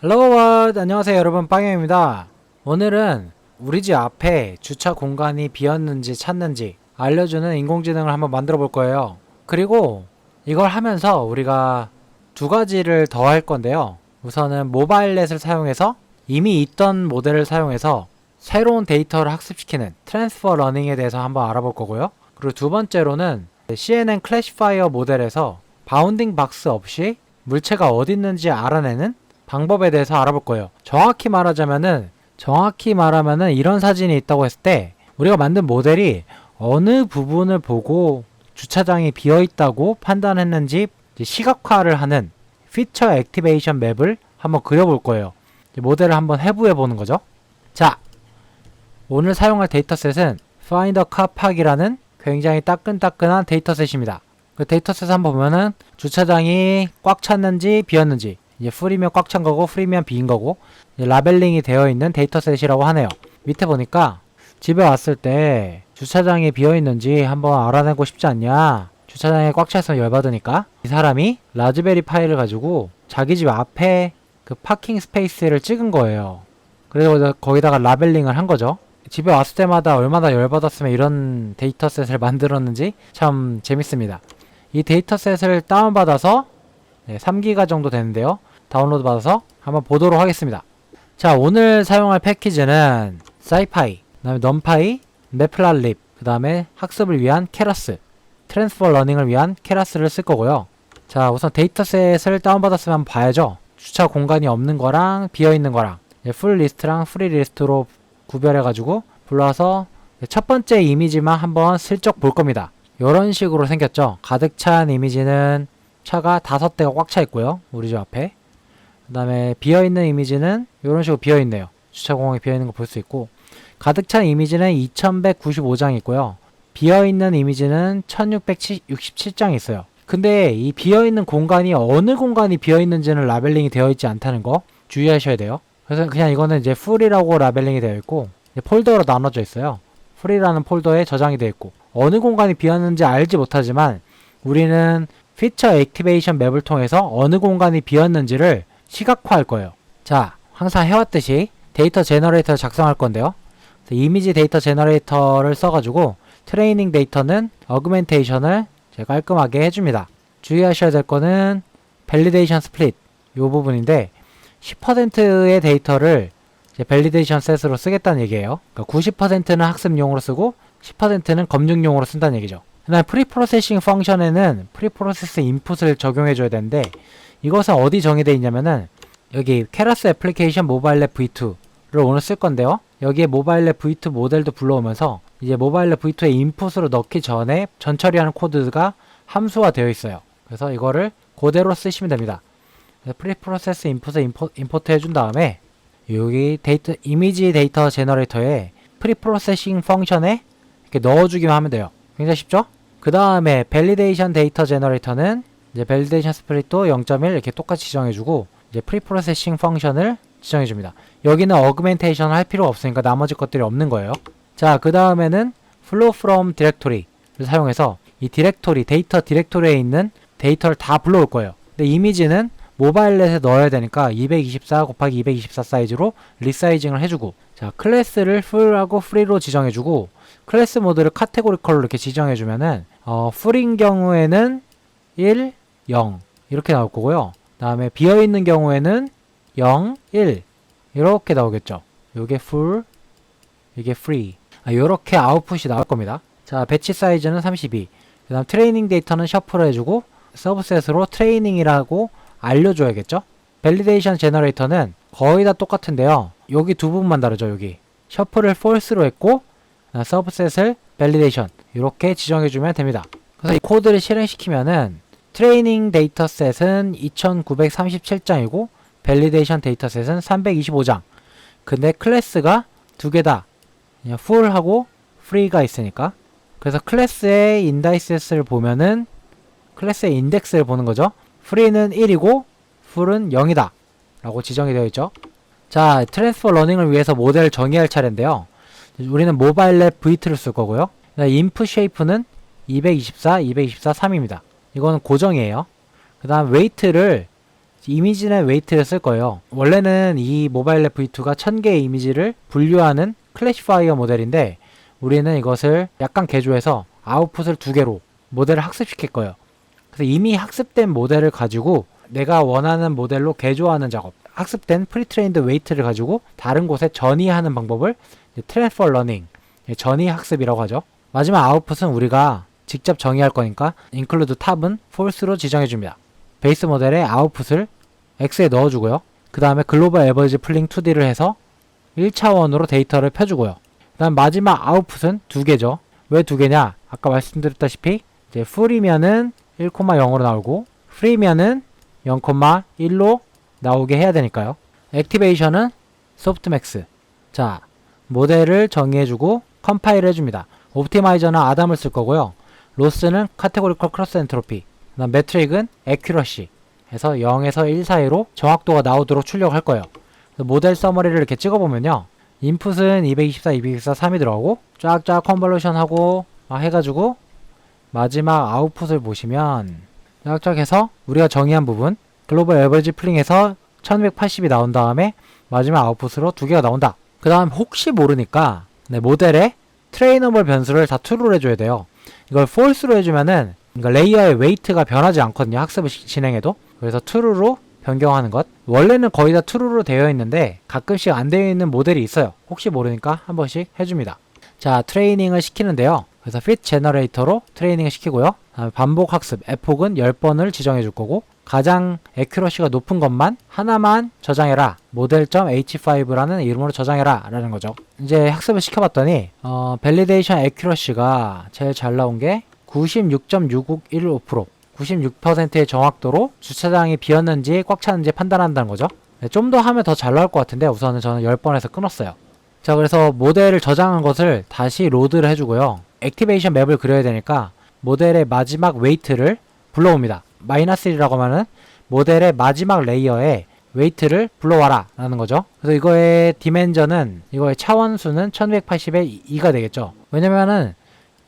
헬로 안녕하세요 여러분, 빵형입니다. 오늘은 우리 집 앞에 주차 공간이 비었는지 찾는지 알려주는 인공지능을 한번 만들어 볼 거예요. 그리고 이걸 하면서 우리가 두 가지를 더 할 건데요. 우선은 모바일넷을 사용해서 이미 있던 모델을 사용해서 새로운 데이터를 학습시키는 트랜스퍼 러닝에 대해서 한번 알아볼 거고요. 그리고 두 번째로는 CNN 클래시파이어 모델에서 바운딩 박스 없이 물체가 어디 있는지 알아내는 방법에 대해서 알아볼 거예요. 정확히 말하면은 이런 사진이 있다고 했을 때 우리가 만든 모델이 어느 부분을 보고 주차장이 비어 있다고 판단했는지 시각화를 하는 피처 액티베이션 맵을 한번 그려볼 거예요. 모델을 한번 해부해 보는 거죠. 자, 오늘 사용할 데이터셋은 Find a Car Park이라는 굉장히 따끈따끈한 데이터셋입니다. 그 데이터셋 한번 보면은 주차장이 꽉 찼는지 비었는지, 이제 풀이면 꽉 찬 거고 프리면 비인 거고 라벨링이 되어 있는 데이터셋이라고 하네요. 밑에 보니까 집에 왔을 때 주차장이 비어 있는지 한번 알아내고 싶지 않냐, 주차장에 꽉 차 있으면 열받으니까 이 사람이 라즈베리 파이를 가지고 자기 집 앞에 그 파킹 스페이스를 찍은 거예요. 그래서 거기다가 라벨링을 한 거죠. 집에 왔을 때마다 얼마나 열받았으면 이런 데이터셋을 만들었는지 참 재밌습니다. 이 데이터셋을 다운받아서 3기가 정도 되는데요. 다운로드 받아서 한번 보도록 하겠습니다. 자, 오늘 사용할 패키지는 사이파이, 그 다음에 넘파이, 매플랄립, 그 다음에 학습을 위한 케라스, 트랜스퍼 러닝을 위한 케라스를 쓸 거고요. 자, 우선 데이터셋을 다운받았으면 한번 봐야죠. 주차 공간이 없는 거랑 비어있는 거랑 풀 리스트랑 프리 리스트로 구별해가지고 불러서 첫 번째 이미지만 한번 슬쩍 볼 겁니다. 이런 식으로 생겼죠. 가득 찬 이미지는 차가 5대가 꽉 차 있고요. 우리 집 앞에. 그 다음에 비어있는 이미지는 이런 식으로 비어있네요. 주차 공간이 비어있는 거 볼 수 있고, 가득 찬 이미지는 2195장이 있고요. 비어있는 이미지는 1667장이 있어요. 근데 이 비어있는 공간이 어느 공간이 비어있는지는 라벨링이 되어 있지 않다는 거 주의하셔야 돼요. 그래서 그냥 이거는 이제 풀이라고 라벨링이 되어 있고 폴더로 나눠져 있어요. 풀이라는 폴더에 저장이 되어 있고, 어느 공간이 비었는지 알지 못하지만 우리는 피처 액티베이션 맵을 통해서 어느 공간이 비었는지를 시각화할 거예요. 자, 항상 해왔듯이 데이터 제너레이터를 작성할 건데요. 이미지 데이터 제너레이터를 써가지고 트레이닝 데이터는 어그멘테이션을 깔끔하게 해줍니다. 주의하셔야 될 거는 밸리데이션 스플릿 이 부분인데 10%의 데이터를 밸리데이션 셋으로 쓰겠다는 얘기예요. 그러니까 90%는 학습용으로 쓰고 10%는 검증용으로 쓴다는 얘기죠. 그다음 프리프로세싱 펑션에는 프리프로세스 인풋을 적용해줘야 되는데 이것은 어디 정의되어 있냐면은 여기 케라스 애플리케이션 모바일랩 V2를 오늘 쓸 건데요. 여기에 모바일랩 V2 모델도 불러오면서 이제 모바일랩 V2의 인풋으로 넣기 전에 전처리하는 코드가 함수화 되어 있어요. 그래서 이거를 그대로 쓰시면 됩니다. 프리프로세스 인풋을 임포트 해준 다음에 여기 데이터 이미지 데이터 제너레이터에 프리프로세싱 펑션에 이렇게 넣어주기만 하면 돼요. 굉장히 쉽죠? 그 다음에 밸리데이션 데이터 제너레이터는 이제 밸리데이션 스플릿도 0.1 이렇게 똑같이 지정해주고 이제 프리프로세싱 펑션을 지정해줍니다. 여기는 어그멘테이션을 할 필요가 없으니까 나머지 것들이 없는 거예요. 자, 그 다음에는 flow from directory를 사용해서 이 디렉토리, 데이터 디렉토리에 있는 데이터를 다 불러올 거예요. 근데 이미지는 모바일넷에 넣어야 되니까 224 곱하기 224 사이즈로 리사이징을 해주고, 자, 클래스를 full하고 free로 지정해주고, 클래스 모드를 카테고리컬로 이렇게 지정해주면은 full인 경우에는 1, 0 이렇게 나올 거고요. 그 다음에 비어있는 경우에는 0, 1 이렇게 나오겠죠. 요게 full, 이게 free, 요렇게 아웃풋이 나올 겁니다. 자, 배치 사이즈는 32. 그 다음 트레이닝 데이터는 셔플을 해주고 서브셋으로 트레이닝이라고 알려줘야겠죠. 밸리데이션 제너레이터는 거의 다 똑같은데요. 여기 두 부분만 다르죠. 여기 셔플을 false로 했고 서브셋을 밸리데이션 이렇게 지정해주면 됩니다. 그래서 이 코드를 실행시키면은 트레이닝 데이터셋은 2937장이고 밸리데이션 데이터셋은 325장. 근데 클래스가 두 개다. full하고 free가 있으니까. 그래서 클래스의 인다이스를 보면은 클래스의 인덱스를 보는 거죠. free는 1이고 full은 0이다 라고 지정이 되어 있죠. 자, 트랜스퍼 러닝을 위해서 모델을 정의할 차례인데요. 우리는 모바일랩 V2를 쓸 거고요. 인풋 쉐이프는 224, 224, 3입니다. 이거는 고정이에요. 그 다음 웨이트를 이미지 내 웨이트를 쓸 거예요. 원래는 이 모바일 랩 V2가 1000개의 이미지를 분류하는 클래시파이어 모델인데 우리는 이것을 약간 개조해서 아웃풋을 2개로 모델을 학습시킬 거예요. 그래서 이미 학습된 모델을 가지고 내가 원하는 모델로 개조하는 작업, 학습된 프리트레인드 웨이트를 가지고 다른 곳에 전이하는 방법을 트랜스퍼 러닝, 전이 학습이라고 하죠. 마지막 아웃풋은 우리가 직접 정의할 거니까 include 탑은 false로 지정해줍니다. 베이스 모델의 아웃풋을 X에 넣어주고요. 그 다음에 글로벌 에버리지 풀링 2D를 해서 1차원으로 데이터를 펴주고요. 그 다음 마지막 아웃풋은 2개죠. 왜 2개냐? 아까 말씀드렸다시피 이제 full이면은 1,0으로 나오고 free면은 0,1로 나오게 해야 되니까요. 액티베이션은 softmax. 자, 모델을 정의해주고 컴파일 해줍니다. 옵티마이저는 아담을 쓸 거고요. 로스는 카테고리컬 크로스 엔트로피, 그 다음 매트릭은 accuracy 해서 0에서 1 사이로 정확도가 나오도록 출력할 거예요. 모델 서머리를 이렇게 찍어보면요. 인풋은 224, 224, 3이 들어가고 쫙쫙 컨볼루션 하고 해가지고 마지막 아웃풋을 보시면 쫙쫙 해서 우리가 정의한 부분 글로벌 에버리지 플링에서 1280이 나온 다음에 마지막 아웃풋으로 2개가 나온다. 그 다음 혹시 모르니까 모델에 트레이너블 변수를 다 true로 해줘야 돼요. 이걸 false로 해주면은 레이어의 웨이트가 변하지 않거든요. 학습을 진행해도. 그래서 true로 변경하는 것. 원래는 거의 다 true로 되어 있는데 가끔씩 안 되어 있는 모델이 있어요. 혹시 모르니까 한 번씩 해줍니다. 자, 트레이닝을 시키는데요. 그래서 fit generator로 트레이닝을 시키고요. 반복 학습 f폭은 10번을 지정해 줄 거고 가장 accuracy가 높은 것만 하나만 저장해라. model.h5라는 이름으로 저장해라 라는 거죠. 이제 학습을 시켜봤더니 validation accuracy가 제일 잘 나온 게 96.615%, 96%의 정확도로 주차장이 비었는지 꽉 찼는지 판단한다는 거죠. 좀 더 하면 더 잘 나올 것 같은데 우선은 저는 10번에서 끊었어요. 자, 그래서 모델을 저장한 것을 다시 로드를 해주고요. 액티베이션 맵을 그려야 되니까 모델의 마지막 웨이트를 불러옵니다. -1이라고 하면은 모델의 마지막 레이어에 웨이트를 불러와라 라는 거죠. 그래서 이거의 디멘전은 이거의 차원수는 1280의 2가 되겠죠. 왜냐면은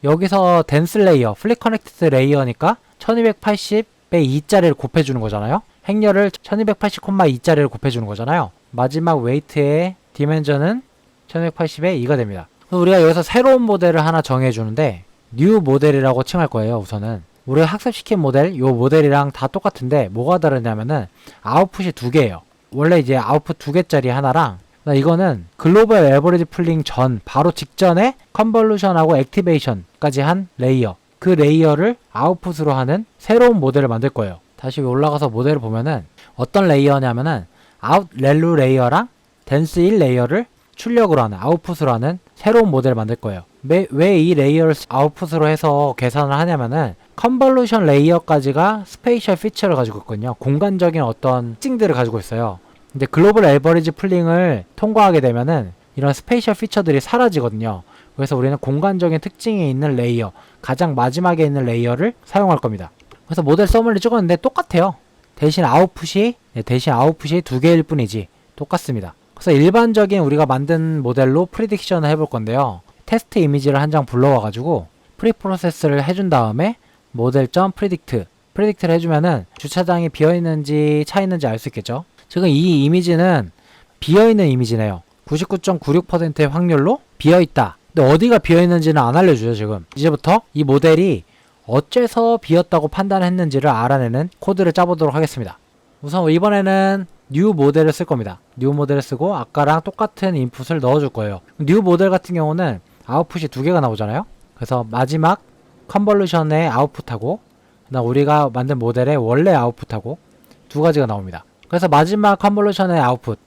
여기서 덴스 레이어, 플립 커넥티드 레이어니까 1280의 2짜리를 곱해주는 거잖아요. 행렬을 1280,2짜리를 곱해주는 거잖아요. 마지막 웨이트의 디멘전은 1280의 2가 됩니다. 우리가 여기서 새로운 모델을 하나 정해주는데 뉴 모델이라고 칭할 거예요. 우선은 우리가 학습시킨 모델, 요 모델이랑 다 똑같은데 뭐가 다르냐면은 아웃풋이 2개예요. 원래 이제 아웃풋 2개짜리 하나랑 이거는 글로벌 에버리지 풀링 전 바로 직전에 컨볼루션하고 액티베이션까지 한 레이어, 그 레이어를 아웃풋으로 하는 새로운 모델을 만들 거예요. 다시 올라가서 모델을 보면은 어떤 레이어냐면은 아웃렐루 레이어랑 덴스 1 레이어를 출력으로 하는, 아웃풋으로 하는 새로운 모델을 만들 거예요. 왜 이 레이어를 아웃풋으로 해서 계산을 하냐면은 컨볼루션 레이어까지가 스페이셜 피처를 가지고 있거든요. 공간적인 어떤 특징들을 가지고 있어요. 근데 글로벌 에버리지 풀링을 통과하게 되면은 이런 스페이셜 피처들이 사라지거든요. 그래서 우리는 공간적인 특징이 있는 레이어, 가장 마지막에 있는 레이어를 사용할 겁니다. 그래서 모델 서머리 찍었는데 똑같아요. 대신 아웃풋이 2개일 뿐이지 똑같습니다. 그래서 일반적인 우리가 만든 모델로 프리딕션을 해볼 건데요. 테스트 이미지를 한 장 불러와가지고 프리프로세스를 해준 다음에 model.predict를 해주면은 주차장이 비어있는지 차있는지 알 수 있겠죠. 지금 이 이미지는 비어있는 이미지네요. 99.96%의 확률로 비어있다. 근데 어디가 비어있는지는 안 알려줘요. 지금 이제부터 이 모델이 어째서 비었다고 판단했는지를 알아내는 코드를 짜보도록 하겠습니다. 우선 이번에는 뉴 모델을 쓸 겁니다. 뉴 모델을 쓰고 아까랑 똑같은 인풋을 넣어줄 거예요. 뉴 모델 같은 경우는 아웃풋이 2개가 나오잖아요. 그래서 마지막 컨볼루션의 아웃풋하고 그다음 우리가 만든 모델의 원래 아웃풋하고 2가지가 나옵니다. 그래서 마지막 컨볼루션의 아웃풋,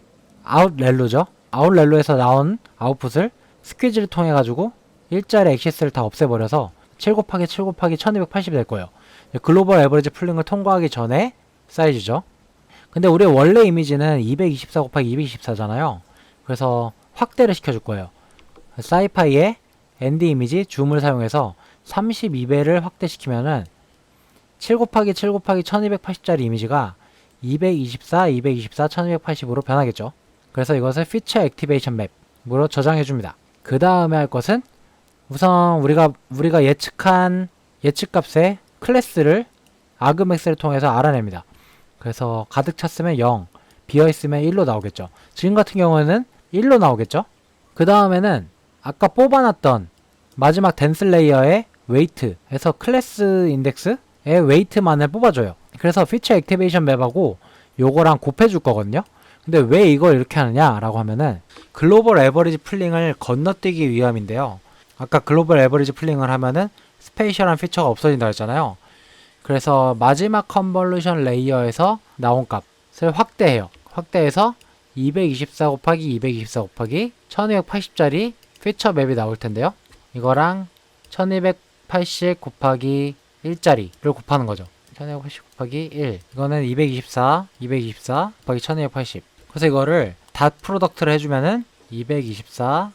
아웃렐루죠. 아웃렐루에서 나온 아웃풋을 스퀴즈를 통해 가지고 일자리 액시스를 다 없애버려서 7 곱하기 7 곱하기 1280이 될 거예요. 글로벌 에버리지 풀링을 통과하기 전에 사이즈죠. 근데 우리의 원래 이미지는 224 곱하기 224잖아요. 그래서 확대를 시켜줄 거예요. 사이파이의 ND 이미지 줌을 사용해서 32배를 확대시키면은 7 곱하기 7 곱하기 1280짜리 이미지가 224, 224, 1280으로 변하겠죠. 그래서 이것을 피처 액티베이션 맵으로 저장해줍니다. 그 다음에 할 것은 우선 우리가 예측한 예측값의 클래스를 아그맥스를 통해서 알아냅니다. 그래서 가득 찼으면 0, 비어있으면 1로 나오겠죠. 지금 같은 경우에는 1로 나오겠죠. 그 다음에는 아까 뽑아놨던 마지막 댄스 레이어의 웨이트에서 클래스 인덱스의 웨이트만을 뽑아줘요. 그래서 피처 액티베이션 맵하고 요거랑 곱해줄 거거든요. 근데 왜 이걸 이렇게 하느냐 라고 하면은 글로벌 에버리지 풀링을 건너뛰기 위함인데요. 아까 글로벌 에버리지 풀링을 하면은 스페이셜한 피처가 없어진다 했잖아요. 그래서 마지막 컨볼루션 레이어에서 나온 값을 확대해요. 확대해서 224 곱하기 224 곱하기 1280짜리 피처 맵이 나올 텐데요. 이거랑 1280 곱하기 1짜리를 곱하는 거죠. 1280 곱하기 1. 이거는 224 곱하기 1280. 그래서 이거를 닷 프로덕트를 해주면은 224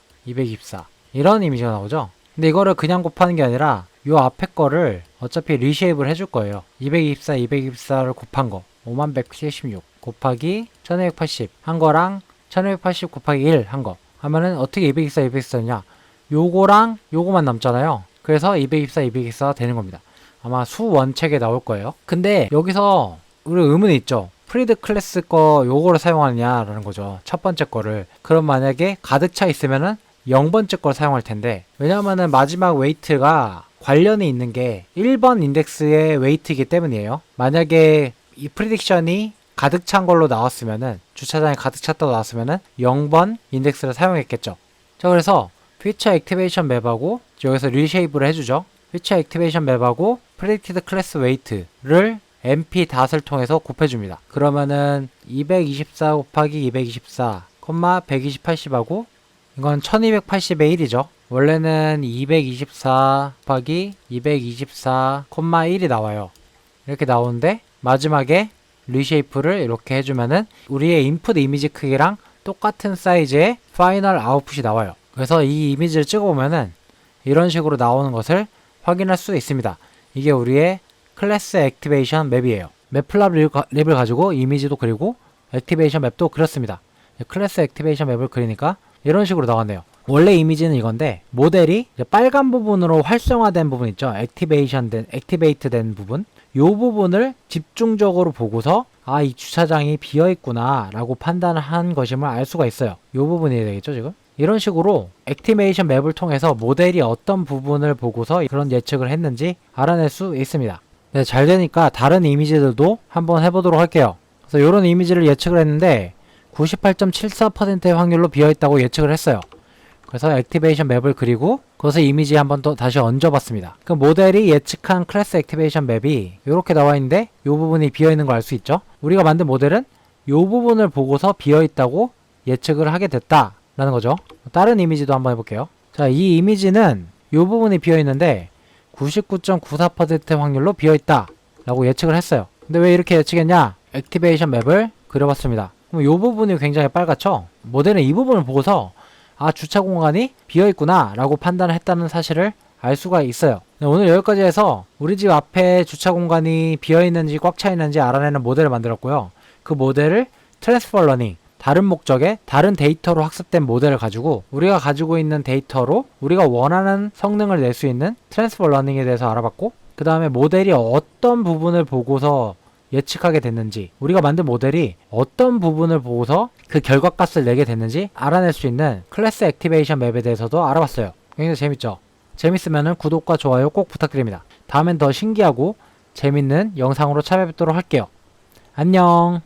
이런 이미지가 나오죠. 근데 이거를 그냥 곱하는 게 아니라 요 앞에 거를 어차피 리쉐입을 해줄 거예요. 224를 곱한 거 5176 곱하기 1280 한 거랑 1280 곱하기 1 한 거 하면은 어떻게 224냐, 요거랑 요거만 남잖아요. 그래서 224가 되는 겁니다. 아마 수원책에 나올 거예요. 근데 여기서 우리 의문이 있죠. 프리드 클래스 거 요거를 사용하느냐라는 거죠. 첫 번째 거를. 그럼 만약에 가득 차 있으면은 0번째 걸 사용할 텐데, 왜냐면은 마지막 웨이트가 관련이 있는 게 1번 인덱스의 웨이트이기 때문이에요. 만약에 이 프리딕션이 가득 찬 걸로 나왔으면은, 주차장에 가득 찼다고 나왔으면은 0번 인덱스를 사용했겠죠. 자, 그래서 피처 액티베이션 맵하고 여기서 리쉐이브를 해주죠. 피처 액티베이션 맵하고 프리딕티드 클래스 웨이트를 mp 닷을 통해서 곱해줍니다. 그러면은 224 곱하기 224, 12080하고 이건 1280의 1이죠. 원래는 224 곱하기 224, 1이 나와요. 이렇게 나오는데 마지막에 리쉐이프를 이렇게 해주면은 우리의 인풋 이미지 크기랑 똑같은 사이즈의 파이널 아웃풋이 나와요. 그래서 이 이미지를 찍어보면은 이런 식으로 나오는 것을 확인할 수 있습니다. 이게 우리의 클래스 액티베이션 맵이에요. 맵플랍 립을 가지고 이미지도 그리고 액티베이션 맵도 그렸습니다. 클래스 액티베이션 맵을 그리니까 이런 식으로 나왔네요. 원래 이미지는 이건데 모델이 이제 빨간 부분으로 활성화된 부분 있죠. 액티베이트 된 부분. 요 부분을 집중적으로 보고서 아, 이 주차장이 비어있구나 라고 판단을 한 것임을 알 수가 있어요. 요 부분이 되겠죠, 지금? 이런 식으로 액티베이션 맵을 통해서 모델이 어떤 부분을 보고서 그런 예측을 했는지 알아낼 수 있습니다. 네, 잘 되니까 다른 이미지들도 한번 해보도록 할게요. 그래서 이런 이미지를 예측을 했는데 98.74%의 확률로 비어있다고 예측을 했어요. 그래서 액티베이션 맵을 그리고 그것을 이미지에 한번 더 다시 얹어봤습니다. 그 모델이 예측한 클래스 액티베이션 맵이 이렇게 나와 있는데 이 부분이 비어있는 걸 알 수 있죠. 우리가 만든 모델은 이 부분을 보고서 비어있다고 예측을 하게 됐다라는 거죠. 다른 이미지도 한번 해볼게요. 자, 이 이미지는 이 부분이 비어있는데 99.94%의 확률로 비어있다 라고 예측을 했어요. 근데 왜 이렇게 예측했냐? 액티베이션 맵을 그려봤습니다. 그럼 이 부분이 굉장히 빨갛죠? 모델은 이 부분을 보고서 아, 주차 공간이 비어있구나 라고 판단을 했다는 사실을 알 수가 있어요. 네, 오늘 여기까지 해서 우리 집 앞에 주차 공간이 비어있는지 꽉 차있는지 알아내는 모델을 만들었고요. 그 모델을 트랜스퍼 러닝, 다른 목적의 다른 데이터로 학습된 모델을 가지고 우리가 가지고 있는 데이터로 우리가 원하는 성능을 낼 수 있는 트랜스퍼 러닝에 대해서 알아봤고, 그 다음에 모델이 어떤 부분을 보고서 예측하게 됐는지, 우리가 만든 모델이 어떤 부분을 보고서 그 결과값을 내게 됐는지 알아낼 수 있는 클래스 액티베이션 맵에 대해서도 알아봤어요. 굉장히 재밌죠? 재밌으면 구독과 좋아요 꼭 부탁드립니다. 다음엔 더 신기하고 재밌는 영상으로 찾아뵙도록 할게요. 안녕.